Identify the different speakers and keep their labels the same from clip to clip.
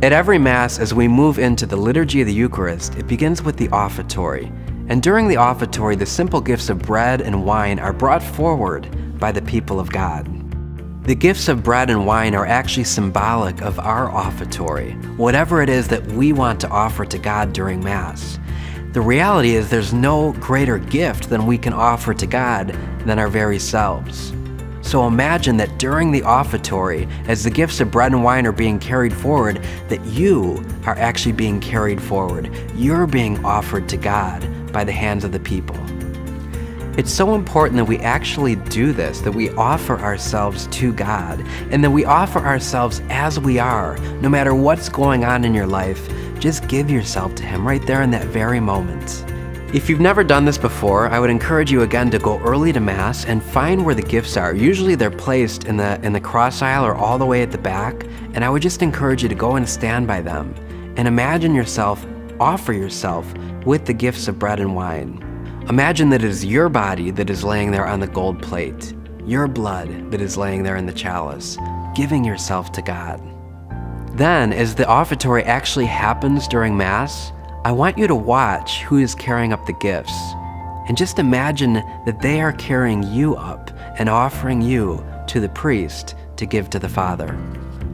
Speaker 1: At every Mass, as we move into the liturgy of the Eucharist, it begins with the Offertory. And during the Offertory, the simple gifts of bread and wine are brought forward by the people of God. The gifts of bread and wine are actually symbolic of our offertory, whatever it is that we want to offer to God during Mass. The reality is there's no greater gift than we can offer to God than our very selves. So imagine that during the offertory, as the gifts of bread and wine are being carried forward, that you are actually being carried forward. You're being offered to God by the hands of the people. It's so important that we actually do this, that we offer ourselves to God, and that we offer ourselves as we are. No matter what's going on in your life, just give yourself to Him right there in that very moment. If you've never done this before, I would encourage you again to go early to Mass and find where the gifts are. Usually they're placed in the cross aisle or all the way at the back, and I would just encourage you to go and stand by them and imagine yourself, offer yourself with the gifts of bread and wine. Imagine that it is your body that is laying there on the gold plate, your blood that is laying there in the chalice, giving yourself to God. Then, as the offertory actually happens during Mass, I want you to watch who is carrying up the gifts, and just imagine that they are carrying you up and offering you to the priest to give to the Father.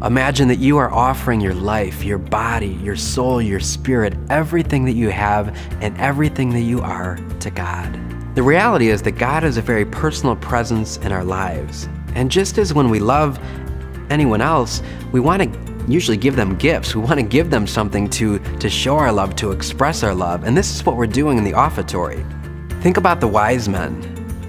Speaker 1: Imagine that you are offering your life, your body, your soul, your spirit, everything that you have and everything that you are to God. The reality is that God is a very personal presence in our lives. And just as when we love anyone else, we want to usually give them gifts. We want to give them something to show our love, to express our love. And this is what we're doing in the offertory. Think about the wise men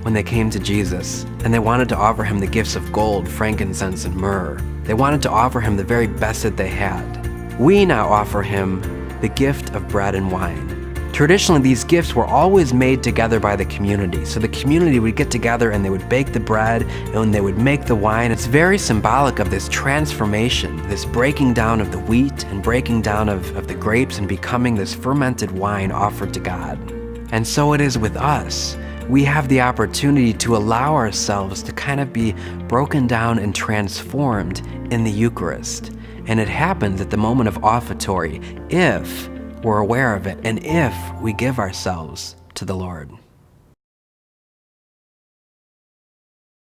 Speaker 1: when they came to Jesus and they wanted to offer Him the gifts of gold, frankincense, and myrrh. They wanted to offer Him the very best that they had. We now offer Him the gift of bread and wine. Traditionally, these gifts were always made together by the community. So the community would get together and they would bake the bread and they would make the wine. It's very symbolic of this transformation, this breaking down of the wheat and breaking down of the grapes and becoming this fermented wine offered to God. And so it is with us. We have the opportunity to allow ourselves to kind of be broken down and transformed in the Eucharist. And it happens at the moment of offertory if we're aware of it and if we give ourselves to the Lord.